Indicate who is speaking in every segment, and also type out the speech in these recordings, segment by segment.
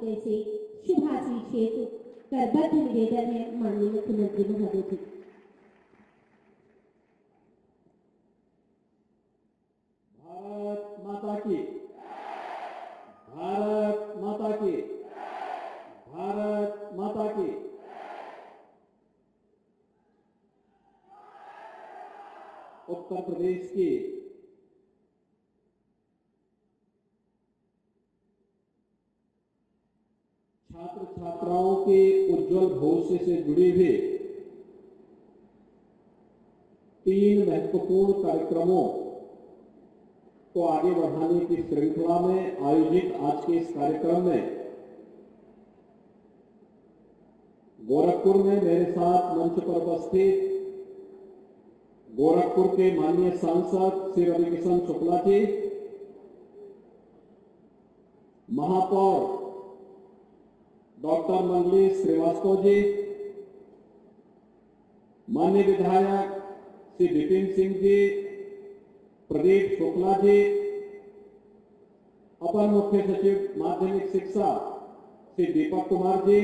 Speaker 1: महोदय से शुभाशीषेत करबद्ध निवेदन है माननीय मुख्यमंत्री महोदय जी।
Speaker 2: भारत माता की, भारत माता की, भारत माता की। उत्तर प्रदेश की छात्र छात्राओं के उज्जवल भविष्य से जुड़े हुए 3 महत्वपूर्ण कार्यक्रमों को आगे बढ़ाने की श्रृंखला में आयोजित आज के इस कार्यक्रम में गोरखपुर में मेरे साथ मंच पर उपस्थित गोरखपुर के माननीय सांसद श्री रविकिशन शुक्ला जी, महापौर डॉक्टर मंगली श्रीवास्तव जी, माननीय विधायक श्री विपिन सिंह जी, प्रदीप शुक्ला जी, अपर मुख्य सचिव माध्यमिक शिक्षा श्री दीपक कुमार जी,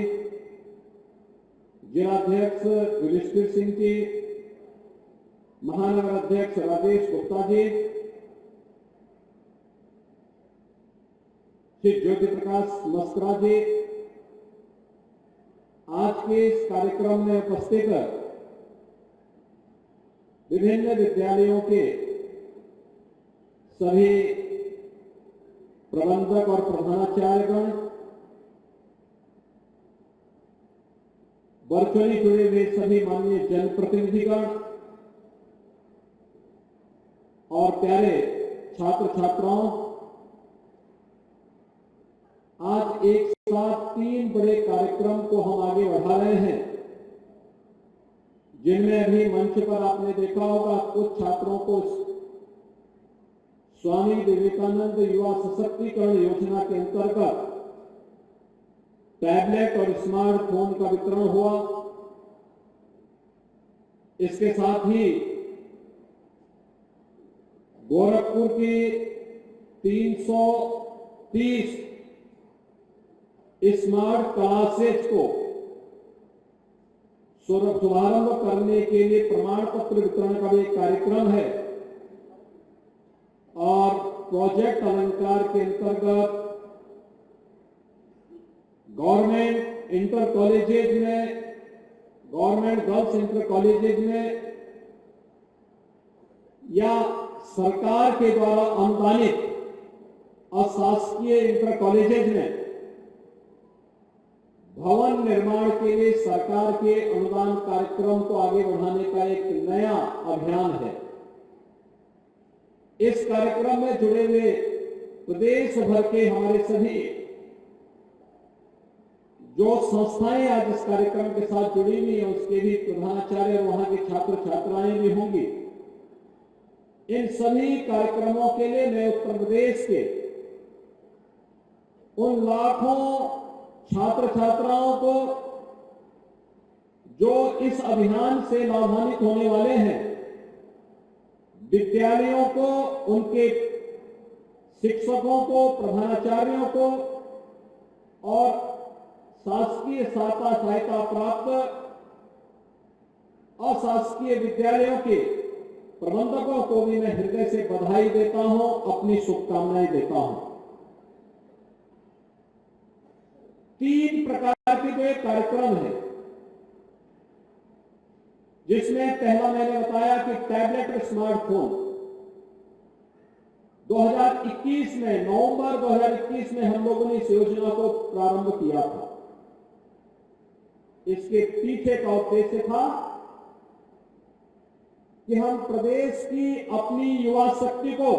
Speaker 2: जिलाध्यक्ष युधिष्ठिर सिंह जी, महानगर अध्यक्ष राजेश गुप्ता जी, श्री ज्योति प्रकाश मस्करा जी, आज के इस कार्यक्रम में उपस्थित विभिन्न विद्यालयों के सभी प्रबंधक और प्रधानाचार्यगण, वर्चुअली जुड़े हुए सभी माननीय जनप्रतिनिधिगण और प्यारे छात्र छात्राओं, आज एक साथ 3 बड़े कार्यक्रम को हम आगे बढ़ा रहे हैं, जिनमें अभी मंच पर आपने देखा होगा कुछ छात्रों को स्वामी विवेकानंद युवा सशक्तिकरण योजना के अंतर्गत टैबलेट और स्मार्टफोन का वितरण हुआ। इसके साथ ही गोरखपुर की 330 स्मार्ट क्लासेज को शुभारंभ करने के लिए प्रमाण पत्र वितरण का भी कार्यक्रम है और प्रोजेक्ट अलंकार के अंतर्गत गवर्नमेंट इंटर कॉलेजेज में, गवर्नमेंट गर्ल्स इंटर कॉलेजेज में या सरकार के द्वारा अनुदानित अशासकीय इंटर कॉलेजेज में भवन निर्माण के लिए सरकार के अनुदान कार्यक्रम को आगे बढ़ाने का एक नया अभियान है। इस कार्यक्रम में जुड़े हुए प्रदेश भर के हमारे सभी जो संस्थाएं आज इस कार्यक्रम के साथ जुड़ी हुई हैं, उसके भी प्रधानाचार्य और वहां के छात्र छात्राएं भी होंगी। इन सभी कार्यक्रमों के लिए मैं उत्तर प्रदेश के उन लाखों छात्र छात्राओं को जो इस अभियान से लाभान्वित होने वाले हैं, विद्यालयों को, उनके शिक्षकों को, प्रधानाचार्यों को और शासकीय सहायता प्राप्त अशासकीय विद्यालयों के प्रबंधकों को भी मैं हृदय से बधाई देता हूं, अपनी शुभकामनाएं देता हूं। 3 प्रकार के जो एक कार्यक्रम है, जिसमें पहला मैंने बताया कि टैबलेट और स्मार्टफोन 2021 में, नवंबर 2021 में हम लोगों ने इस योजना को प्रारंभ किया था। इसके पीछे का उद्देश्य था कि हम प्रदेश की अपनी युवा शक्ति को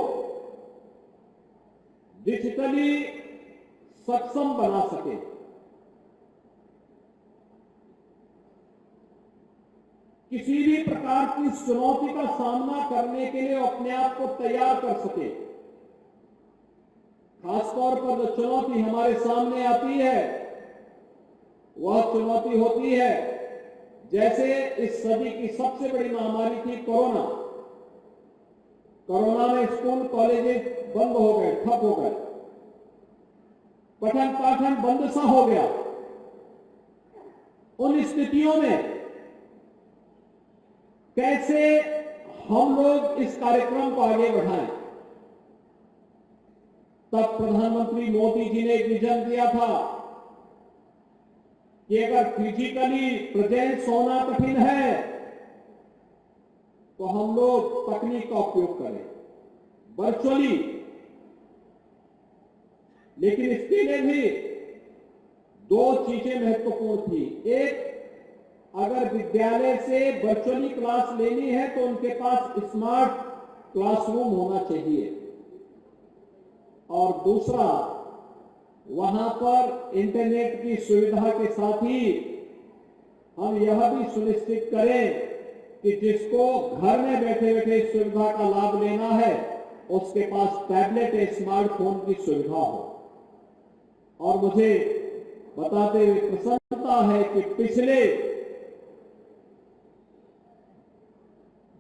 Speaker 2: डिजिटली सक्षम बना सके। किसी भी प्रकार की चुनौती का सामना करने के लिए अपने आप को तैयार कर सके। खासतौर पर जो चुनौती हमारे सामने आती है, वह चुनौती होती है, जैसे इस सदी की सबसे बड़ी महामारी थी कोरोना। कोरोना में स्कूल कॉलेजेस बंद हो गए, ठप हो गए। पठन पाठन बंद सा हो गया। उन स्थितियों में कैसे हम लोग इस कार्यक्रम को आगे बढ़ाएं? तब प्रधानमंत्री मोदी जी ने एक विजन दिया था कि अगर फिजिकली प्रेजेंस होना कठिन है तो हम लोग तकनीक का उपयोग करें वर्चुअली। लेकिन इसके लिए भी दो चीजें महत्वपूर्ण थी। एक, अगर विद्यालय से वर्चुअली क्लास लेनी है तो उनके पास स्मार्ट क्लासरूम होना चाहिए, और दूसरा, वहां पर इंटरनेट की सुविधा के साथ ही हम यह भी सुनिश्चित करें कि जिसको घर में बैठे बैठे इस सुविधा का लाभ लेना है उसके पास टैबलेट या स्मार्टफोन की सुविधा हो। और मुझे बताते हुए प्रसन्नता है कि पिछले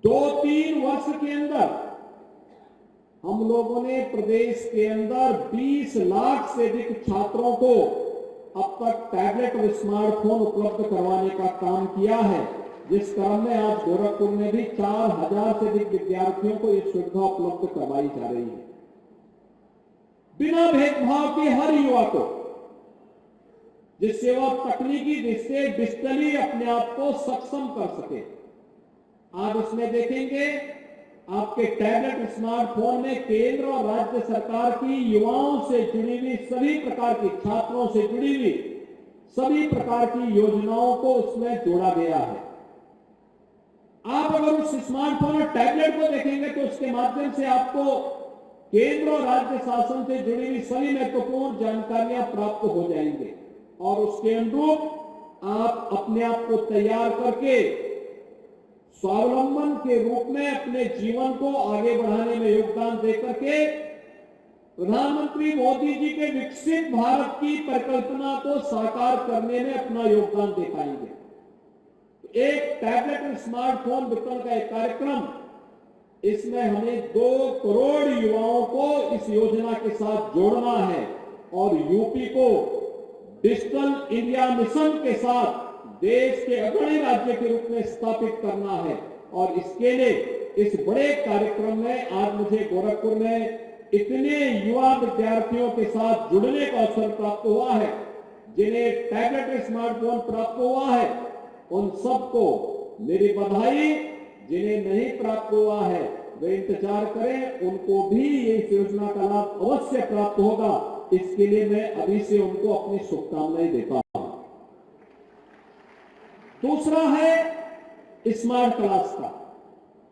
Speaker 2: 2-3 वर्ष के अंदर हम लोगों ने प्रदेश के अंदर 20 लाख से अधिक छात्रों को अब तक टैबलेट और स्मार्टफोन उपलब्ध करवाने का काम किया है, जिस क्रम में आज गोरखपुर में भी 4000 से अधिक विद्यार्थियों को यह सुविधा उपलब्ध करवाई जा रही है। बिना भेदभाव के हर युवा को, जिससे वह तकनीकी दृष्टि से डिजिटली अपने आप को सक्षम कर सके। आप इसमें देखेंगे आपके टैबलेट स्मार्टफोन में केंद्र और राज्य सरकार की युवाओं से जुड़ी हुई सभी प्रकार की, छात्रों से जुड़ी हुई सभी प्रकार की योजनाओं को उसमें जोड़ा गया है। आप अगर उस स्मार्टफोन और टैबलेट को देखेंगे तो उसके माध्यम से आपको केंद्र और राज्य शासन से जुड़ी हुई सभी महत्वपूर्ण जानकारियां प्राप्त हो जाएंगे, और उसके अनुरूप आप अपने आप को तैयार करके स्वावलंबन के रूप में अपने जीवन को आगे बढ़ाने में योगदान देकर के प्रधानमंत्री मोदी जी के विकसित भारत की परिकल्पना को साकार करने में अपना योगदान दे पाएंगे। एक टैबलेट और स्मार्टफोन वितरण का एक कार्यक्रम, इसमें हमें 2 करोड़ युवाओं को इस योजना के साथ जोड़ना है और यूपी को डिजिटल इंडिया मिशन के साथ देश के अग्रणी राज्य के रूप में स्थापित करना है। और इसके लिए इस बड़े कार्यक्रम में आज मुझे गोरखपुर में इतने युवा विद्यार्थियों के साथ जुड़ने का अवसर प्राप्त हुआ है, जिन्हें टैबलेट स्मार्टफोन प्राप्त हुआ है उन सबको मेरी बधाई। जिन्हें नहीं प्राप्त हुआ है वे इंतजार करें, उनको भी इस योजना का लाभ अवश्य प्राप्त होगा। इसके लिए मैं अभी से उनको अपनी शुभकामनाएं देता हूं। दूसरा है स्मार्ट क्लास का।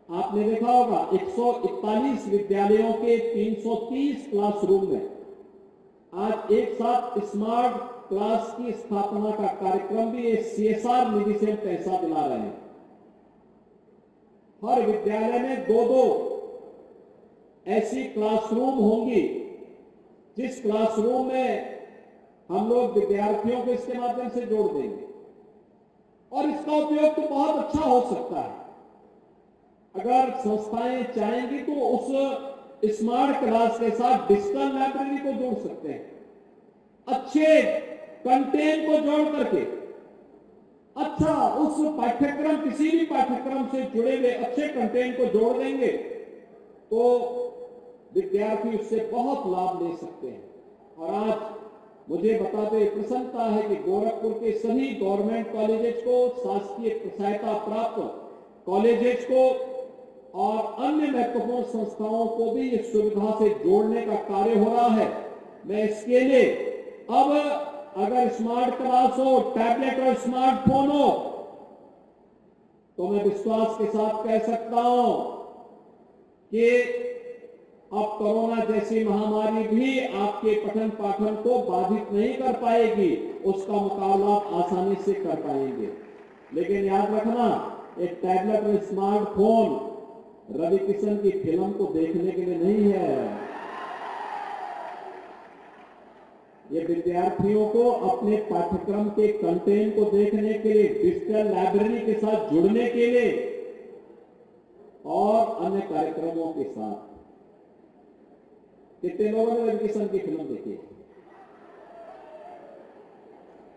Speaker 2: आपने देखा होगा 141 विद्यालयों के 330 क्लासरूम में आज एक साथ स्मार्ट क्लास की स्थापना का कार्यक्रम भी CSR निधि से पैसा दिला रहे हैं। हर विद्यालय में 2-2 ऐसी क्लासरूम होंगी, जिस क्लासरूम में हम लोग विद्यार्थियों को इसके माध्यम से जोड़ देंगे, और इसका उपयोग तो बहुत अच्छा हो सकता है। अगर संस्थाएं चाहेंगी तो उस स्मार्ट क्लास के साथ डिजिटल लाइब्रेरी को जोड़ सकते हैं, अच्छे कंटेंट को जोड़ करके अच्छा उस पाठ्यक्रम, किसी भी पाठ्यक्रम से जुड़े हुए अच्छे कंटेंट को जोड़ देंगे तो विद्यार्थी उससे बहुत लाभ ले सकते हैं। और आज मुझे बताते प्रसन्नता है कि गोरखपुर के सभी गवर्नमेंट कॉलेजेस को, शासकीय सहायता प्राप्त कॉलेजेस को और अन्य महत्वपूर्ण संस्थाओं को भी इस सुविधा से जोड़ने का कार्य हो रहा है। मैं इसके लिए अब अगर स्मार्ट क्लास हो, टैबलेट और स्मार्टफोन हो, तो मैं विश्वास के साथ कह सकता हूं कि अब कोरोना जैसी महामारी भी आपके पठन पाठन को बाधित नहीं कर पाएगी, उसका मुकाबला आप आसानी से कर पाएंगे। लेकिन याद रखना, एक टैबलेट और स्मार्टफोन रवि किशन की फिल्म को देखने के लिए नहीं है। ये विद्यार्थियों को अपने पाठ्यक्रम के कंटेंट को देखने के लिए, डिजिटल लाइब्रेरी के साथ जुड़ने के लिए और अन्य कार्यक्रमों के साथ। कितने लोगों ने रवि किशन की फिल्म देखी?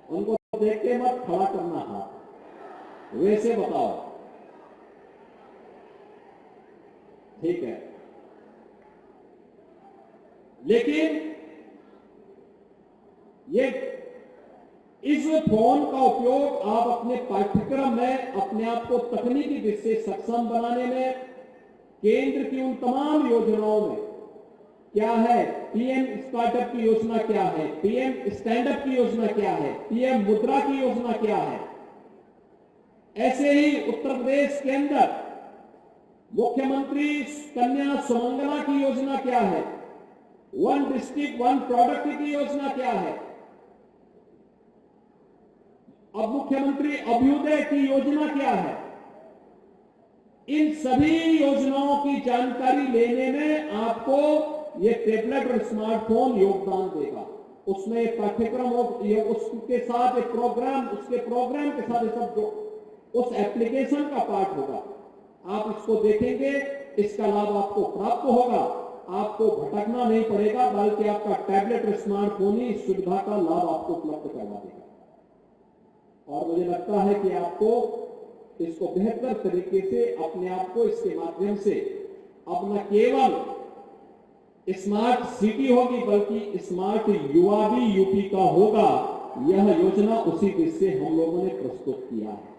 Speaker 2: उनको देख के मत खड़ा करना हाथ, वैसे बताओ, ठीक है। लेकिन ये इस फोन का उपयोग आप अपने पाठ्यक्रम में अपने आप को तकनीकी दृष्टि से सक्षम बनाने में, केंद्र की उन तमाम योजनाओं में क्या है, पीएम स्टार्टअप की योजना क्या है, पीएम स्टैंड अप की योजना क्या है, पीएम मुद्रा की योजना क्या है, ऐसे ही उत्तर प्रदेश के अंदर मुख्यमंत्री कन्या सुमंगला की योजना क्या है, वन डिस्ट्रिक्ट वन प्रोडक्ट की योजना क्या है, अब मुख्यमंत्री अभ्युदय की योजना क्या है। इन सभी योजनाओं की जानकारी लेने में आपको ये टैबलेट और स्मार्टफोन योगदान देगा। उसमें पाठ्यक्रम हो, उसके साथ एक प्रोग्राम, उसके प्रोग्राम के साथ सब जो उस एप्लीकेशन का पार्ट होगा, आप इसको देखेंगे, इसका लाभ आपको प्राप्त होगा, आपको भटकना नहीं पड़ेगा, बल्कि आपका टैबलेट और स्मार्टफोन ही इस सुविधा का लाभ आपको उपलब्ध करवा देगा। और मुझे लगता है कि आपको इसको बेहतर तरीके से अपने आप को इसके माध्यम से अब न केवल स्मार्ट सिटी होगी, बल्कि स्मार्ट युवा भी यूपी का होगा। यह योजना उसी दृष्टि से हम लोगों ने प्रस्तुत किया है।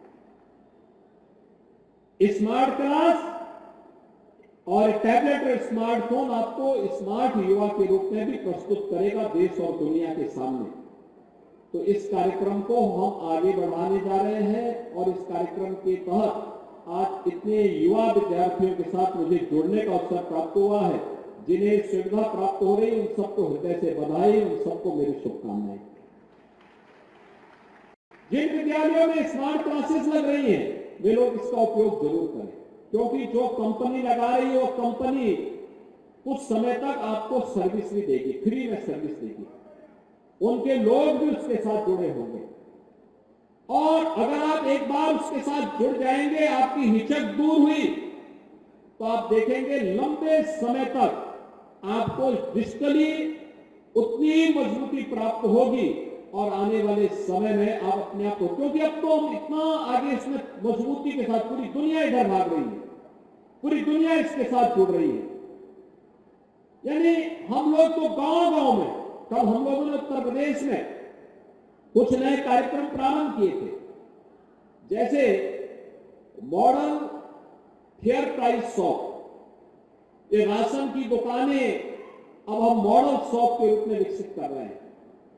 Speaker 2: स्मार्ट क्लास और टैबलेट और स्मार्टफोन आपको स्मार्ट युवा के रूप में भी प्रस्तुत करेगा देश और दुनिया के सामने। तो इस कार्यक्रम को हम आगे बढ़ाने जा रहे हैं और इस कार्यक्रम के तहत आज इतने युवा विद्यार्थियों के साथ मुझे जुड़ने का अवसर प्राप्त हुआ है। जिन्हें सुविधा प्राप्त हो रही है उन सबको हृदय से बधाई, उन सबको मेरी शुभकामनाएं। जिन विद्यालयों में स्मार्ट क्लासेस लग रही हैं वे लोग इसका उपयोग जरूर करें, क्योंकि जो कंपनी लगा रही है वो कंपनी कुछ समय तक आपको सर्विस भी देगी, फ्री में सर्विस देगी, उनके लोग भी उसके साथ जुड़े होंगे। और अगर आप एक बार उसके साथ जुड़ जाएंगे, आपकी हिचक दूर हुई, तो आप देखेंगे लंबे समय तक आपको डिजिटली उतनी मजबूती प्राप्त होगी और आने वाले समय में आप अपने आप को, क्योंकि अब तो इतना आगे इसमें मजबूती के साथ पूरी दुनिया इधर भाग रही है, पूरी दुनिया इसके साथ जुड़ रही है। यानी हम लोग तो गांव-गांव में, कल हम लोगों ने उत्तर प्रदेश में कुछ नए कार्यक्रम प्रारंभ किए थे, जैसे मॉडल फेयर प्राइस शॉप। ये राशन की दुकानें अब हम मॉडल शॉप के रूप में विकसित कर रहे हैं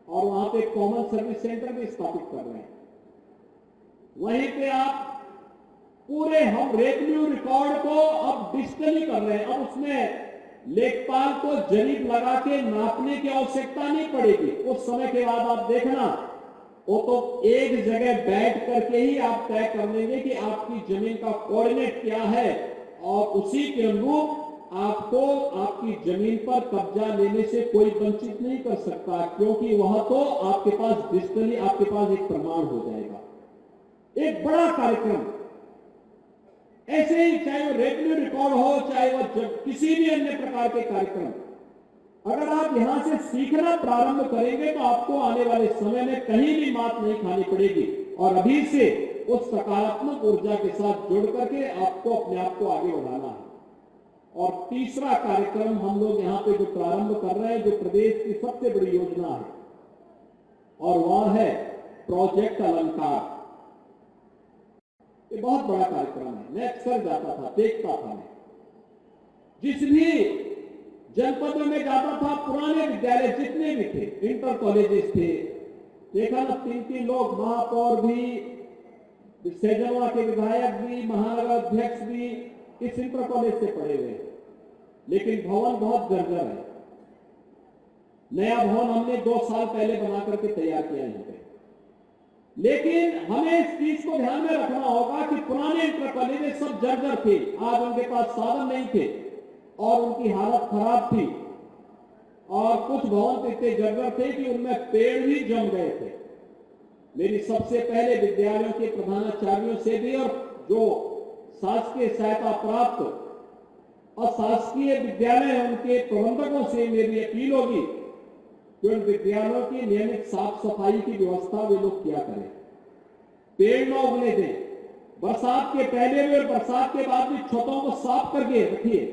Speaker 2: और वहां पे कॉमन सर्विस सेंटर भी स्थापित कर रहे हैं। वहीं पे आप पूरे हम रेवेन्यू रिकॉर्ड को अब डिजिटली कर रहे हैं। अब उसमें लेखपाल को जरीब लगा के नापने की आवश्यकता नहीं पड़ेगी। उस समय के बाद आप देखना, वो तो एक जगह बैठ करके ही आप तय कर लेंगे कि आपकी जमीन का कोऑर्डिनेट क्या है और उसी के अनुरूप आपको आपकी जमीन पर कब्जा लेने से कोई वंचित नहीं कर सकता, क्योंकि वह तो आपके पास डिजिटली आपके पास एक प्रमाण हो जाएगा। एक बड़ा कार्यक्रम ऐसे ही, चाहे वो रेवेन्यू रिकॉर्ड हो, चाहे वो किसी भी अन्य प्रकार के कार्यक्रम, अगर आप यहां से सीखना प्रारंभ करेंगे तो आपको आने वाले समय में कहीं भी मात नहीं खानी पड़ेगी और अभी से उस सकारात्मक ऊर्जा के साथ जुड़ करके आपको अपने आप को आगे बढ़ाना है। और तीसरा कार्यक्रम हम लोग यहाँ पे जो प्रारंभ कर रहे हैं, जो प्रदेश की सबसे बड़ी योजना है, और वह है प्रोजेक्ट अलंकार। ये बहुत बड़ा कार्यक्रम है। मैं अक्सर जाता था, देखता था, मैं जिस भी जनपद में जाता था, पुराने विद्यालय जितने भी थे, इंटर कॉलेजेस थे, देखा ना 3-3 लोग, महापौर भी, सेजनवा के विधायक भी, महानगर अध्यक्ष भी इस इंटर कॉलेज से पढ़े हुए हैं, लेकिन भवन बहुत जर्जर है। नया भवन हमने 2 साल पहले बना करके तैयार किया यहाँ पे, लेकिन हमें इस चीज को ध्यान में रखना होगा कि पुराने इंटर कॉलेज सब जर्जर थे, आज उनके पास साधन नहीं थे और उनकी हालत खराब थी और कुछ भवन इतने जर्जर थे कि उनमें पेड़ भी जम गए थे। मेरी सबसे पहले विद्यालयों के प्रधानाचार्यों से भी और जो शासकीय सहायता प्राप्त और शासकीय विद्यालय उनके प्रबंधकों से मेरी अपील होगी कि उन विद्यालयों की नियमित साफ सफाई की व्यवस्था वे लोग किया करें, पेड़ न उगने दें, बरसात के पहले भी और बरसात के बाद भी छतों को साफ करके रखिए,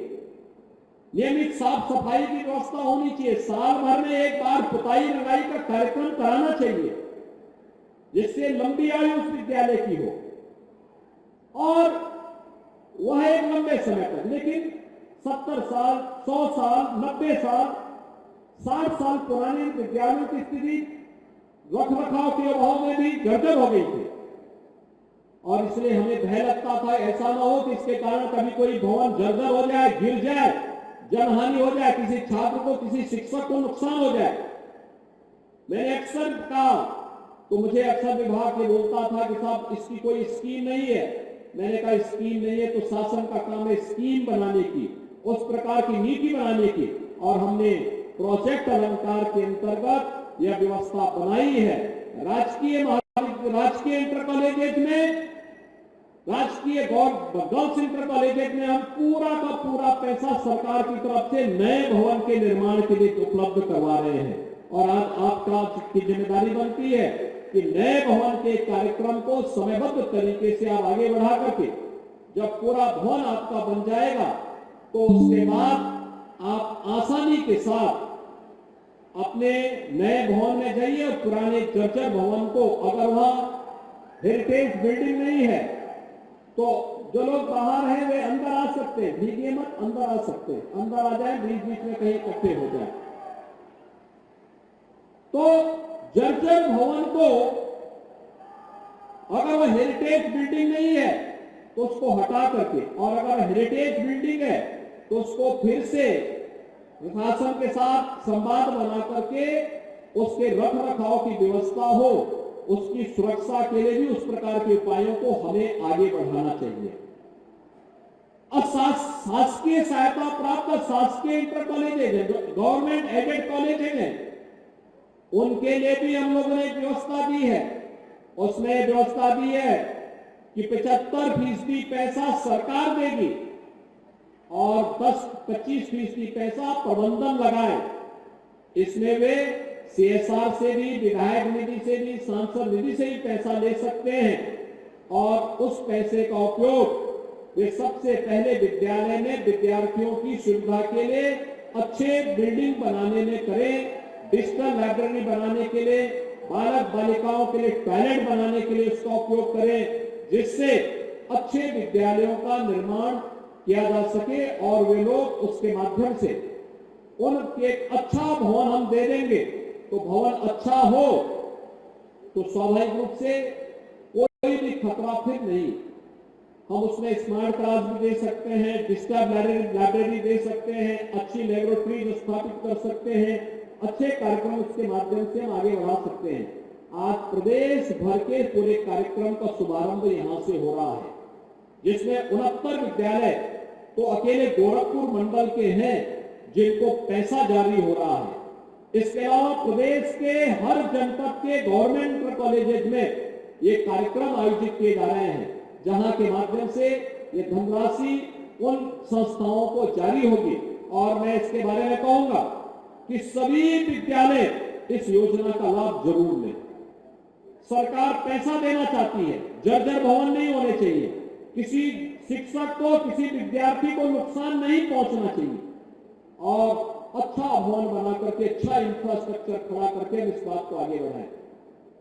Speaker 2: नियमित साफ सफाई की व्यवस्था होनी चाहिए, साल भर में एक बार पुताई रंगाई का कार्यक्रम कराना चाहिए जिससे लंबी आयु उस विद्यालय की हो और वह एक लंबे समय तक, लेकिन 70 साल, 100 साल, 90 साल, 60 साल पुराने विद्यालयों की स्थिति रख रखाव के अभाव में भी जर्जर हो गई थी और इसलिए हमें भय लगता था ऐसा ना हो कि इसके कारण कभी कोई भवन जर्जर हो जाए, गिर जाए, जनहानि हो जाए, किसी छात्र को, किसी शिक्षक को नुकसान हो जाए। मैंने अक्सर कहा, तो मुझे अक्सर विभाग के बोलता था कि साहब इसकी कोई स्कीम नहीं है। मैंने कहा स्कीम नहीं है तो शासन का काम है स्कीम बनाने की, उस प्रकार की नीति बनाने की, और हमने प्रोजेक्ट अलंकार के अंतर्गत यह व्यवस्था बनाई है। राजकीय इंटर कॉलेजेस में, राजकीय गर्ल्स इंटर कॉलेजेस में हम पूरा का पूरा पैसा सरकार की तरफ से नए भवन के निर्माण के लिए उपलब्ध करवा रहे हैं और आज आपका की जिम्मेदारी बनती है कि नए भवन के कार्यक्रम को समयबद्ध तरीके से आप आगे बढ़ा करके जब पूरा भवन आपका बन जाएगा तो उसके बाद आप आसानी के साथ अपने नए भवन में जाइए और पुराने जर्जर भवन को, अगर वहां हेरिटेज बिल्डिंग नहीं है तो जो लोग बाहर हैं वे अंदर आ सकते हैं, भीगे मत, अंदर आ सकते हैं, अंदर आ जाए, बीच बीच में कहीं इकट्ठे हो जाए। तो जर्जर भवन को अगर वह हेरिटेज बिल्डिंग नहीं है तो उसको हटा करके, और अगर हेरिटेज बिल्डिंग है तो उसको फिर से प्रशासन के साथ संवाद बना करके उसके रख रखाव की व्यवस्था हो, उसकी सुरक्षा के लिए भी उस प्रकार के उपायों को हमें आगे बढ़ाना चाहिए। अब शासकीय सहायता प्राप्त शासकीय इंटर कॉलेजेस है, गवर्नमेंट एडेड कॉलेजेस हैं, उनके लिए भी हम लोगों ने व्यवस्था दी है। उसमें व्यवस्था दी है कि 75% पैसा सरकार देगी और 10-25% पैसा प्रबंधन लगाए। इसमें वे CSR से भी, विधायक निधि से भी, सांसद निधि से भी पैसा ले सकते हैं और उस पैसे का उपयोग वे सबसे पहले विद्यालय में विद्यार्थियों की सुविधा के लिए अच्छे बिल्डिंग बनाने में करें, डिजिटल लाइब्रेरी बनाने के लिए, बालक बालिकाओं के लिए टॉयलेट बनाने के लिए उसका उपयोग करें, जिससे अच्छे विद्यालयों का निर्माण किया जा सके और वे लोग उसके माध्यम से उनके अच्छा भवन हम दे देंगे तो भवन अच्छा हो तो स्वाभाविक रूप से कोई भी खतरा फिर नहीं। हम उसमें स्मार्ट क्लास भी दे सकते हैं, डिजिटल लाइब्रेरी दे सकते हैं, अच्छी लेबोरेटरी स्थापित कर सकते हैं, अच्छे कार्यक्रम उसके माध्यम से हम आगे बढ़ा सकते हैं। आज प्रदेश भर के पूरे कार्यक्रम का शुभारंभ यहां से हो रहा है, जिसमें 69 विद्यालय तो अकेले गोरखपुर मंडल के हैं जिनको पैसा जारी हो रहा है। इसके अलावा प्रदेश के हर जनपद के गवर्नमेंट कॉलेजेस में ये कार्यक्रम आयोजित किए जा रहे हैं, जहां के माध्यम से ये धनराशि उन संस्थाओं को जारी होगी। और मैं इसके बारे में कहूंगा कि सभी विद्यालय इस योजना का लाभ जरूर लें। सरकार पैसा देना चाहती है, जर्जर भवन नहीं होने चाहिए, किसी शिक्षक को, किसी विद्यार्थी को नुकसान नहीं पहुंचना चाहिए और अच्छा भवन बना करके, अच्छा इंफ्रास्ट्रक्चर खड़ा करके इस बात को आगे बढ़ाएं।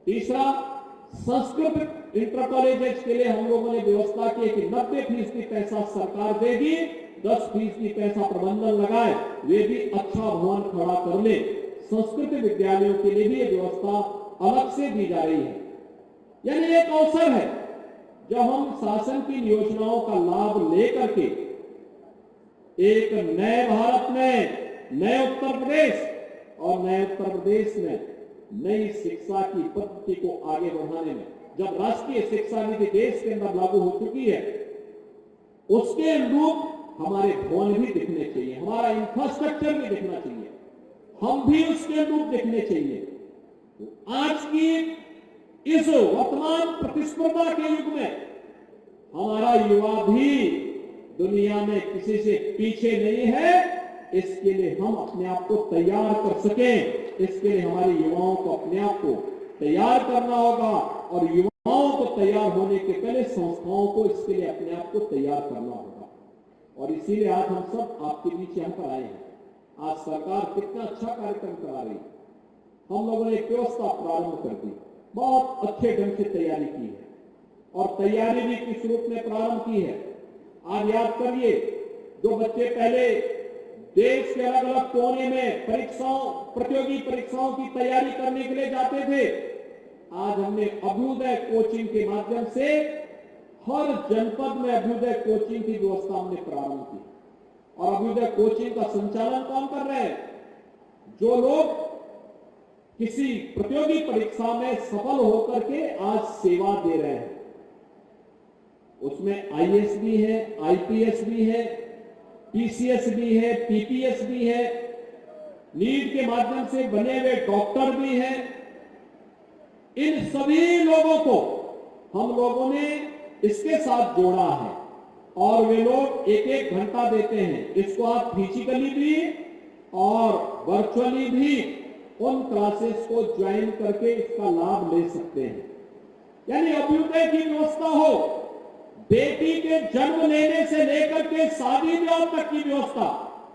Speaker 2: तीसरा, संस्कृत इंटर कॉलेजेस के लिए हम लोगों ने व्यवस्था की कि 90% पैसा सरकार देगी, 10% पैसा प्रबंधन लगाए, वे भी अच्छा भवन खड़ा कर ले। संस्कृत विद्यालयों के लिए भी ये व्यवस्था अलग से दी जा रही है। यानी एक अवसर है जब हम शासन की योजनाओं का लाभ लेकर के एक नए भारत में, नए उत्तर प्रदेश और नए उत्तर प्रदेश में नई शिक्षा की पद्धति को आगे बढ़ाने में, जब राष्ट्रीय शिक्षा नीति देश के अंदर लागू हो चुकी है, उसके अनुरूप हमारे भवन भी दिखने चाहिए, हमारा इंफ्रास्ट्रक्चर भी दिखना चाहिए, हम भी उसके अनुरूप दिखने चाहिए। आज की इस वर्तमान प्रतिस्पर्धा के युग में हमारा युवा भी दुनिया में किसी से पीछे नहीं है इसके लिए हम अपने आप को तैयार कर सकें, इसके लिए हमारे युवाओं को अपने आप को तैयार करना होगा और युवाओं को तैयार होने के पहले संस्थाओं को इसके लिए अपने आप को तैयार करना होगा। और इसीलिए आज हम सब आपके बीच यहां पर आए हैं। आज सरकार कितना अच्छा कार्यक्रम करा रही है। हम लोगों ने एक व्यवस्था प्रारंभ कर दी, बहुत अच्छे ढंग से तैयारी की है और तैयारी भी किस रूप में प्रारंभ की है। आज याद करिए, जो बच्चे पहले देश के अलग अलग कोने में प्रतियोगी परीक्षाओं की तैयारी करने के लिए जाते थे, आज हमने अभ्युदय कोचिंग के माध्यम से हर जनपद में अभ्युदय कोचिंग की व्यवस्था हमने प्रारंभ की। और अभ्युदय कोचिंग का संचालन कौन कर रहे हैं? जो लोग किसी प्रतियोगी परीक्षा में सफल होकर के आज सेवा दे रहे हैं, उसमें आईएएस भी है, आईपीएस भी है, पीसीएस भी है, पीपीएस भी है, नीट के माध्यम से बने हुए डॉक्टर भी हैं। इन सभी लोगों को हम लोगों ने इसके साथ जोड़ा है और वे लोग एक एक घंटा देते हैं। इसको आप फिजिकली भी और वर्चुअली भी उन क्लासेस को ज्वाइन करके इसका लाभ ले सकते हैं। यानी अभ्युदय की व्यवस्था हो, बेटी के जन्म लेने से लेकर के शादी ब्याह तक की व्यवस्था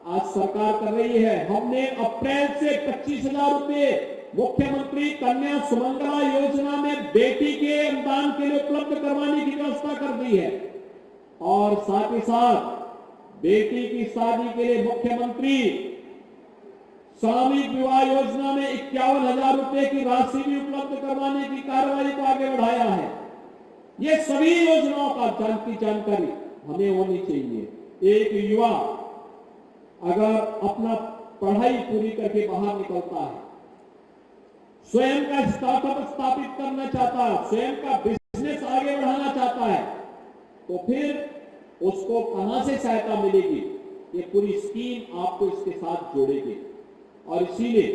Speaker 2: आज सरकार कर रही है। हमने अप्रैल से 25,000 रुपए मुख्यमंत्री कन्या सुमंगला योजना में बेटी के अनुदान के लिए उपलब्ध करवाने की व्यवस्था कर दी है और साथ ही साथ बेटी की शादी के लिए मुख्यमंत्री सामूहिक विवाह योजना में 51,000 रुपए की राशि भी उपलब्ध करवाने की कार्रवाई को आगे बढ़ाया है। ये सभी योजनाओं की जानकारी हमें होनी चाहिए। एक युवा अगर अपना पढ़ाई पूरी करके बाहर निकलता है, स्वयं का स्टार्टअप स्थापित करना चाहता है, स्वयं का बिजनेस आगे बढ़ाना चाहता है, तो फिर उसको कहां से सहायता मिलेगी? ये पूरी स्कीम आपको इसके साथ जोड़ेगी। और इसीलिए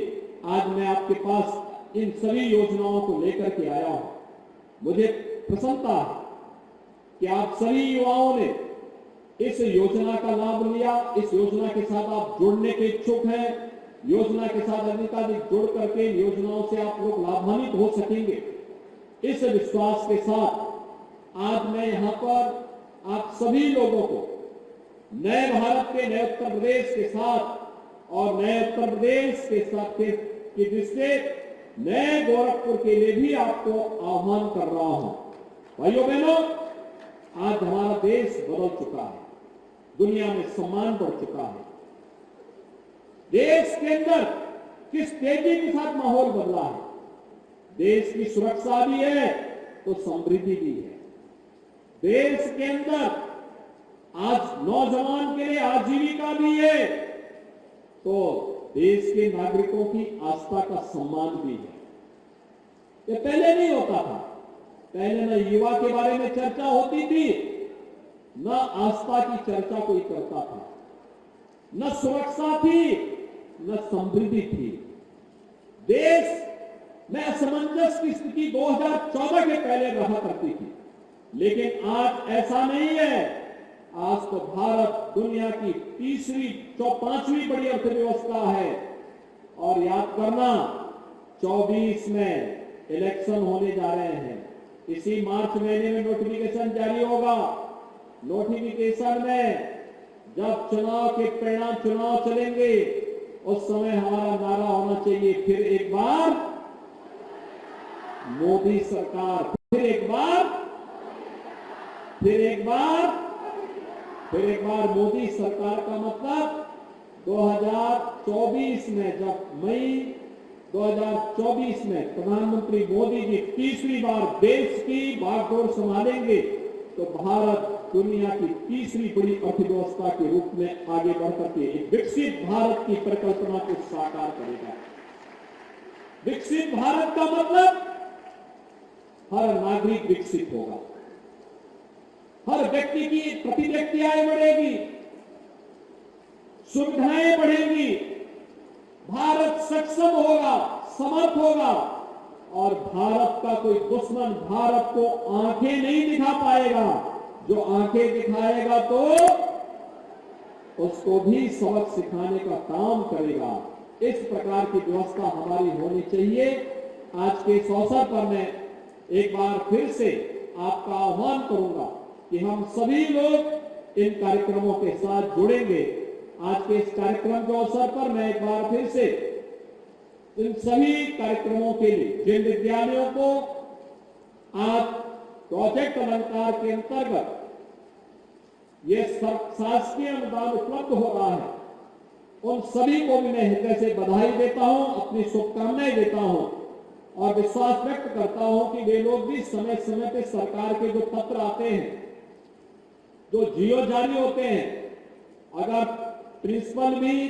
Speaker 2: आज मैं आपके पास इन सभी योजनाओं को लेकर के आया हूं। मुझे प्रसन्नता है कि आप सभी युवाओं ने इस योजना का लाभ लिया। इस योजना के साथ आप जुड़ने के इच्छुक हैं। योजना के साथ अधिकाधिक जुड़ करके योजनाओं से आप लोग लाभान्वित हो सकेंगे। इस विश्वास के साथ आज मैं यहां पर आप सभी लोगों को नए भारत के, नए उत्तर प्रदेश के साथ और नए उत्तर प्रदेश के साथ के दृष्टि नए गोरखपुर के लिए भी आपको आह्वान कर रहा हूं। भाइयों बहनों, आज हमारा देश बदल चुका है, दुनिया में सम्मान बढ़ चुका है। देश के अंदर किस तेजी के साथ माहौल बदला है। देश की सुरक्षा भी है तो समृद्धि भी है। देश के अंदर आज नौजवान के लिए आजीविका भी है तो देश के नागरिकों की आस्था का सम्मान भी है। ये पहले नहीं होता था। पहले न युवा के बारे में चर्चा होती थी, न आस्था की चर्चा कोई करता था, न सुरक्षा थी, न समृद्धि थी। देश में असमंजस की स्थिति 2014 के पहले रहा करती थी, लेकिन आज ऐसा नहीं है। आज तो भारत दुनिया की पांचवी बड़ी अर्थव्यवस्था है। और याद करना, 24 में इलेक्शन होने जा रहे हैं। इसी मार्च महीने में नोटिफिकेशन जारी होगा। नोटिफिकेशन में जब चुनाव के परिणाम चुनाव चलेंगे, उस समय हमारा नारा होना चाहिए, फिर एक बार मोदी सरकार, फिर एक बार मोदी सरकार का मतलब 2024 में, जब मई 2024 में प्रधानमंत्री मोदी जी तीसरी बार देश की बागडोर संभालेंगे तो भारत दुनिया की तीसरी बड़ी अर्थव्यवस्था के रूप में आगे बढ़ करके एक विकसित भारत की परिकल्पना को साकार करेगा। विकसित भारत का मतलब हर नागरिक विकसित होगा, हर व्यक्ति की प्रति व्यक्ति आय बढ़ेगी, सुविधाएं बढ़ेंगी, भारत सक्षम होगा, समर्थ होगा और भारत का कोई दुश्मन भारत को आंखें नहीं दिखा पाएगा। जो आंखें दिखाएगा तो उसको भी सबक सिखाने का काम करेगा। इस प्रकार की व्यवस्था हमारी होनी चाहिए। आज के इस अवसर पर मैं एक बार फिर से आपका आह्वान करूंगा कि हम सभी लोग इन कार्यक्रमों के साथ जुड़ेंगे। आज के इस कार्यक्रम के अवसर पर मैं एक बार फिर से इन सभी कार्यक्रमों के लिए जिन विद्यालयों को आज प्रोजेक्ट अलंकार के अंतर्गत ये शासकीय अनुदान उपलब्ध हो रहा है, उन सभी को भी मैं हृदय से बधाई देता हूं, अपनी शुभकामनाएं देता हूं और विश्वास व्यक्त करता हूं कि वे लोग भी समय समय पे सरकार के जो पत्र आते हैं, जो जियो जारी होते हैं, अगर प्रिंसिपल भी,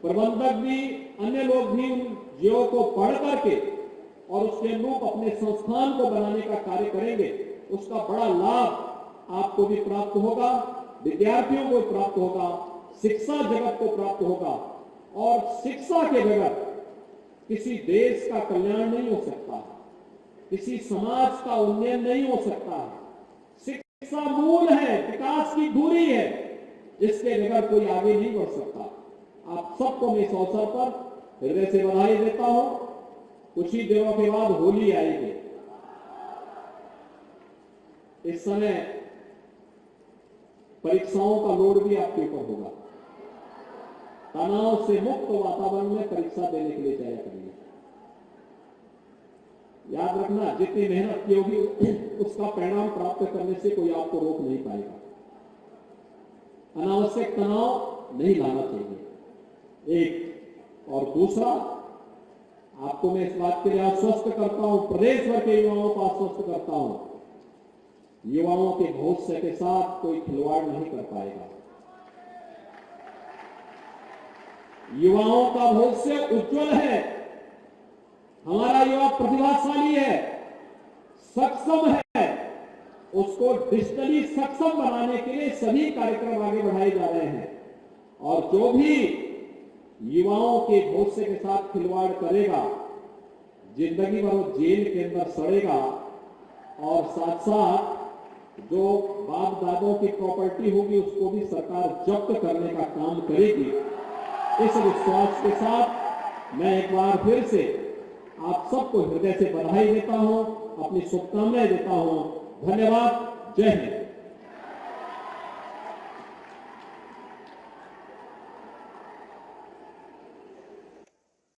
Speaker 2: प्रबंधक भी, अन्य लोग भी उन जियो को पढ़ करके और उसके अनुरूप अपने संस्थान को बनाने का कार्य करेंगे, उसका बड़ा लाभ आपको भी प्राप्त होगा, विद्यार्थियों को प्राप्त होगा, शिक्षा जगत को प्राप्त होगा। और शिक्षा के बगैर किसी देश का कल्याण नहीं हो सकता, किसी समाज का उन्नयन नहीं हो सकता। शिक्षा मूल है, विकास की धुरी है, जिसके बगैर कोई आगे नहीं बढ़ सकता। आप सबको मैं इस अवसर पर हृदय से बधाई देता हूं। कुछ ही दिनों के बाद होली आएगी। इस समय परीक्षाओं का लोड भी आपके ऊपर होगा। तनाव से मुक्त वातावरण में परीक्षा देने के लिए जाया करिए। याद रखना, जितनी मेहनत की होगी उसका परिणाम प्राप्त करने से कोई आपको रोक नहीं पाएगा। अनावश्यक तनाव नहीं लाना चाहिए। एक और दूसरा, आपको मैं इस बात के लिए आश्वस्त करता हूं, प्रदेश भर के युवाओं को आश्वस्त करता हूं, युवाओं के भविष्य के साथ कोई खिलवाड़ नहीं कर पाएगा। युवाओं का भविष्य उज्जवल है। हमारा युवा प्रतिभाशाली है, सक्षम है। उसको डिजिटली सक्षम बनाने के लिए सभी कार्यक्रम आगे बढ़ाए जा रहे हैं। और जो भी युवाओं के भविष्य के साथ खिलवाड़ करेगा, जिंदगी भर वो जेल के अंदर सड़ेगा। और साथ साथ जो बाप दादों की प्रॉपर्टी होगी उसको भी सरकार जब्त करने का काम करेगी। इस विश्वास के साथ मैं एक बार फिर से आप सबको हृदय से बधाई देता हूं, अपनी शुभकामनाएं देता हूं। धन्यवाद। जय हिंद।